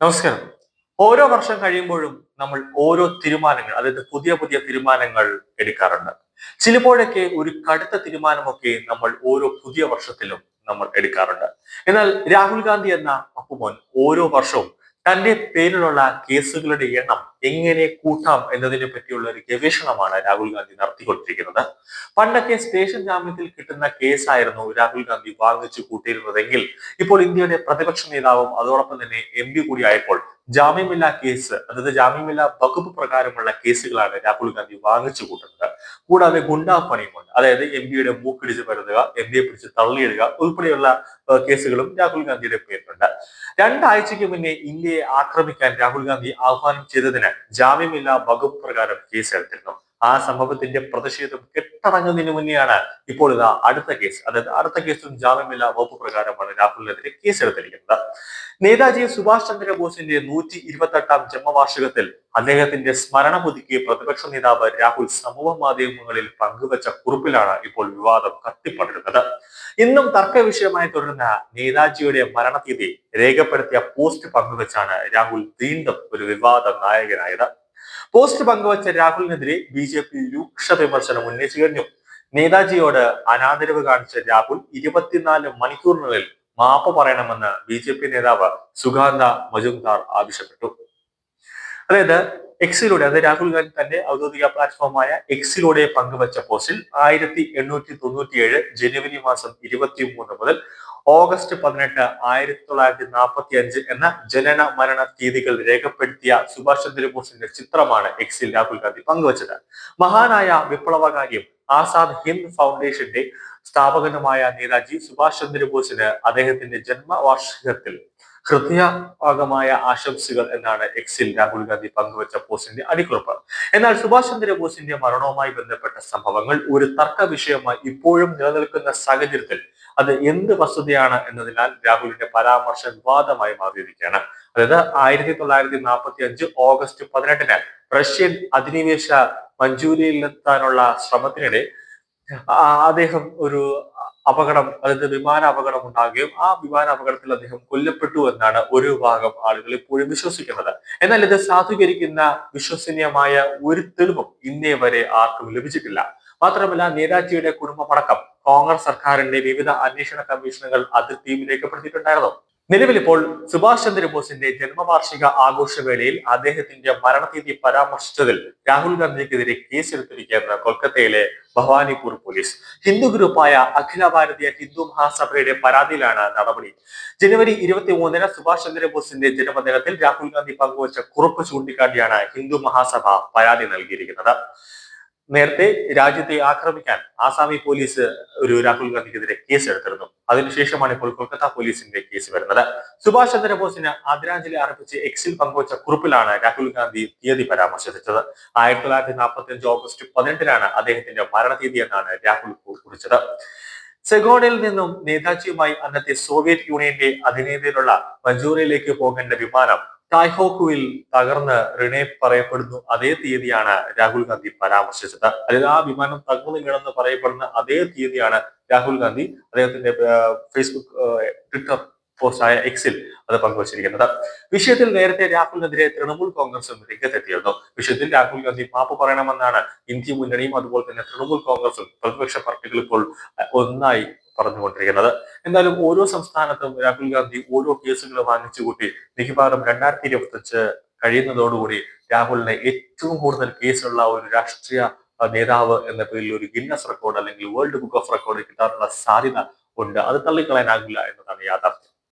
നമസ്കാരം. ഓരോ വർഷം കഴിയുമ്പോഴും നമ്മൾ ഓരോ തീരുമാനങ്ങൾ, അതായത് പുതിയ പുതിയ തീരുമാനങ്ങൾ എടുക്കാറുണ്ട്. ചിലപ്പോഴൊക്കെ ഒരു കടുത്ത തീരുമാനമൊക്കെ നമ്മൾ ഓരോ പുതിയ വർഷത്തിലും നമ്മൾ എടുക്കാറുണ്ട്. എന്നാൽ രാഹുൽ ഗാന്ധി എന്ന അപ്പുമോൻ ഓരോ വർഷവും തന്റെ പേരിലുള്ള കേസുകളുടെ എണ്ണം എങ്ങനെ കൂട്ടാം എന്നതിനെ പറ്റിയുള്ള ഒരു ഗവേഷണമാണ് രാഹുൽ ഗാന്ധി നടത്തിക്കൊണ്ടിരിക്കുന്നത്. പണ്ടൊക്കെ സ്റ്റേഷൻ ജാമ്യത്തിൽ കിട്ടുന്ന കേസായിരുന്നു രാഹുൽ ഗാന്ധി വാങ്ങിച്ചു കൂട്ടിയിരുന്നതെങ്കിൽ ഇപ്പോൾ ഇന്ത്യയുടെ പ്രതിപക്ഷ നേതാവും അതോടൊപ്പം തന്നെ എം.പി കൂടിയായപ്പോൾ ജാമ്യമില്ലാ കേസ്, അതായത് ജാമ്യമില്ലാ വകുപ്പ് പ്രകാരമുള്ള കേസുകളാണ് രാഹുൽ ഗാന്ധി വാങ്ങിച്ചു കൂട്ടുന്നത്. കൂടാതെ ഗുണ്ടാ പണിയുമുണ്ട്, അതായത് എം.പിയുടെ മൂക്കിടിച്ച് പരതുക, എം.പിയെ പിടിച്ച് തള്ളിയിടുക ഉൾപ്പെടെയുള്ള കേസുകളും രാഹുൽ ഗാന്ധിയുടെ പേരിലുണ്ട്. രണ്ടാഴ്ചയ്ക്ക് മുന്നേ ഇന്ത്യയെ ആക്രമിക്കാൻ രാഹുൽ ഗാന്ധി ആഹ്വാനം ചെയ്തതിന് ജാമ്യമില്ലാ വകുപ്പ് പ്രകാരം കേസെടുത്തിരുന്നു. ആ സംഭവത്തിന്റെ പ്രതിഷേധം കെട്ടടങ്ങുന്നതിന് മുന്നെയാണ് ഇപ്പോൾ ഇതാ അടുത്ത കേസ്, അതായത് അടുത്ത കേസും ജാമ്യമില്ലാ വകുപ്പ് പ്രകാരമാണ് രാഹുലിനെതിരെ കേസെടുത്തിരിക്കുന്നത്. നേതാജി സുഭാഷ് ചന്ദ്രബോസിന്റെ 128ാം ജന്മവാർഷികത്തിൽ അദ്ദേഹത്തിന്റെ സ്മരണ പുതുക്കിയ പ്രതിപക്ഷ നേതാവ് രാഹുൽ സമൂഹ മാധ്യമങ്ങളിൽ പങ്കുവച്ച കുറിപ്പിലാണ് ഇപ്പോൾ വിവാദം കത്തിപ്പടരുന്നത്. ഇന്നും തർക്ക വിഷയമായി തുടരുന്ന നേതാജിയുടെ മരണതീയതി രേഖപ്പെടുത്തിയ പോസ്റ്റ് പങ്കുവച്ചാണ് രാഹുൽ വീണ്ടും ഒരു വിവാദ നായകനായത്. പോസ്റ്റ് പങ്കുവച്ച രാഹുലിനെതിരെ ബി.ജെ.പി രൂക്ഷ വിമർശനം ഉന്നയിച്ചു കഴിഞ്ഞു. നേതാജിയോട് അനാദരവ് കാണിച്ച രാഹുൽ 24 മണിക്കൂറിനുള്ളിൽ മാപ്പ് പറയണമെന്ന് ബി.ജെ.പി നേതാവ് സുഗാന്ത മജുംദാർ ആവശ്യപ്പെട്ടു. അതായത് എക്സിലൂടെ, അതായത് രാഹുൽ ഗാന്ധി തന്റെ ഔദ്യോഗിക പ്ലാറ്റ്ഫോമായ എക്സിലൂടെ പങ്കുവച്ച പോസ്റ്റിൽ 1897 ജനുവരി മാസം 23 മുതൽ ഓഗസ്റ്റ് 18 1945 എന്ന ജനന മരണ തീയതികൾ രേഖപ്പെടുത്തിയ സുഭാഷ് ചന്ദ്രബോസിന്റെ ചിത്രമാണ് എക്സിൽ രാഹുൽ ഗാന്ധി പങ്കുവച്ചത്. മഹാനായ വിപ്ലവകാരിയും ആസാദ് ഹിന്ദ് ഫൗണ്ടേഷന്റെ സ്ഥാപകനുമായ നേതാജി സുഭാഷ് ചന്ദ്രബോസിന് അദ്ദേഹത്തിന്റെ ജന്മവാർഷികത്തിൽ ഹൃദയഭാഗമായ ആശംസകൾ എന്നാണ് എക്സിൽ രാഹുൽ ഗാന്ധി പങ്കുവച്ച പോസ്റ്റിന്റെ അടിക്കുറിപ്പ്. എന്നാൽ സുഭാഷ് ചന്ദ്രബോസിന്റെ മരണവുമായി ബന്ധപ്പെട്ട സംഭവങ്ങൾ ഒരു തർക്ക വിഷയമായി ഇപ്പോഴും നിലനിൽക്കുന്ന സാഹചര്യത്തിൽ അത് എന്ത് വസ്തുതയാണ് എന്നതിനാൽ രാഹുലിന്റെ പരാമർശം വിവാദമായി മാറിയിരിക്കുകയാണ്. അതായത് 1945 ഓഗസ്റ്റ് 18 റഷ്യൻ അധിനിവേശ മഞ്ചൂരിയയിലെത്താനുള്ള ശ്രമത്തിനിടെ അദ്ദേഹം ഒരു അപകടം, അതായത് വിമാന അപകടം ഉണ്ടാകുകയും ആ വിമാന അപകടത്തിൽ അദ്ദേഹം കൊല്ലപ്പെട്ടു എന്നാണ് ഒരു വിഭാഗം ആളുകൾ ഇപ്പോഴും വിശ്വസിക്കുന്നത്. എന്നാൽ ഇത് സാധൂകരിക്കുന്ന വിശ്വസനീയമായ ഒരു തെളിവും ഇന്നേ വരെ ആർക്കും ലഭിച്ചിട്ടില്ല. മാത്രമല്ല, നേതാജിയുടെ കുടുംബമടക്കം കോൺഗ്രസ് സർക്കാരിന്റെ വിവിധ അന്വേഷണ കമ്മീഷനുകൾ അതിർത്തിയും രേഖപ്പെടുത്തിയിട്ടുണ്ടായിരുന്നു. നിലവിൽ ഇപ്പോൾ സുഭാഷ് ചന്ദ്രബോസിന്റെ ജന്മവാർഷിക ആഘോഷവേളയിൽ അദ്ദേഹത്തിന്റെ മരണതീയതി പരാമർശിച്ചതിൽ രാഹുൽ ഗാന്ധിക്കെതിരെ കേസെടുത്തിരിക്കുകയെന്ന് കൊൽക്കത്തയിലെ ഭവാനിപൂർ പോലീസ്. ഹിന്ദു ഗ്രൂപ്പായ അഖില ഭാരതീയ ഹിന്ദു മഹാസഭയുടെ പരാതിയിലാണ് നടപടി. ജനുവരി 23 സുഭാഷ് ചന്ദ്രബോസിന്റെ ജന്മദിനത്തിൽ രാഹുൽ ഗാന്ധി പങ്കുവച്ച കുറിപ്പ് ചൂണ്ടിക്കാട്ടിയാണ് ഹിന്ദു മഹാസഭ പരാതി നൽകിയിരിക്കുന്നത്. നേരത്തെ രാജ്യത്തെ ആക്രമിക്കാൻ ആസാമി പോലീസ് ഒരു രാഹുൽ ഗാന്ധിക്കെതിരെ കേസെടുത്തിരുന്നു. അതിനുശേഷമാണ് ഇപ്പോൾ കൊൽക്കത്ത പോലീസിന്റെ കേസ് വരുന്നത്. സുഭാഷ് ചന്ദ്രബോസിന് ആദരാഞ്ജലി അർപ്പിച്ച് എക്സിൽ പങ്കുവച്ച കുറിപ്പിലാണ് രാഹുൽ ഗാന്ധി തീയതി പരാമർശിച്ചത്. 1945 ഓഗസ്റ്റ് 18 അദ്ദേഹത്തിന്റെ മരണതീയതി എന്നാണ് രാഹുൽ കുറിച്ചത്. സെഗോണിൽ നിന്നും നേതാജിയുമായി അന്നത്തെ സോവിയറ്റ് യൂണിയന്റെ അധീനതയിലുള്ള മഞ്ചൂറിയയിലേക്ക് പോകേണ്ട വിമാനം തായ്ഹോക്കുവിൽ തകർന്ന് റിണേ പറയപ്പെടുന്നു. അതേ തീയതിയാണ് രാഹുൽ ഗാന്ധി പരാമർശിച്ചത്. അതായത് ആ വിമാനം തകർന്നു വീണെന്ന് പറയപ്പെടുന്ന അതേ തീയതിയാണ് രാഹുൽ ഗാന്ധി അദ്ദേഹത്തിന്റെ ഫേസ്ബുക്ക്, ട്വിറ്റർ പോസ്റ്റായ എക്സിൽ അത് പങ്കുവച്ചിരിക്കുന്നത്. വിഷയത്തിൽ നേരത്തെ രാഹുലിനെതിരെ തൃണമൂൽ കോൺഗ്രസും രംഗത്തെത്തിയിരുന്നു. വിഷയത്തിൽ രാഹുൽ ഗാന്ധി മാപ്പ് പറയണമെന്നാണ് ഇന്ത്യ മുന്നണിയും അതുപോലെ തന്നെ തൃണമൂൽ കോൺഗ്രസും പ്രതിപക്ഷ പാർട്ടികൾ ഇപ്പോൾ ഒന്നായി പറഞ്ഞുകൊണ്ടിരിക്കുന്നത്. എന്തായാലും ഓരോ സംസ്ഥാനത്തും രാഹുൽ ഗാന്ധി ഓരോ കേസുകൾ വാങ്ങിച്ചു കൂട്ടി മിക്കവാറും 2025 കഴിയുന്നതോടുകൂടി രാഹുലിന് ഏറ്റവും കൂടുതൽ കേസുള്ള ഒരു രാഷ്ട്രീയ നേതാവ് എന്ന പേരിൽ ഒരു ഗിന്നസ് റെക്കോർഡ് അല്ലെങ്കിൽ വേൾഡ് ബുക്ക് ഓഫ് റെക്കോർഡ് കിട്ടാനുള്ള സാധ്യത ഉണ്ട്. അത് തള്ളിക്കളയാനാകില്ല എന്നതാണ് യാഥാർത്ഥ്യം.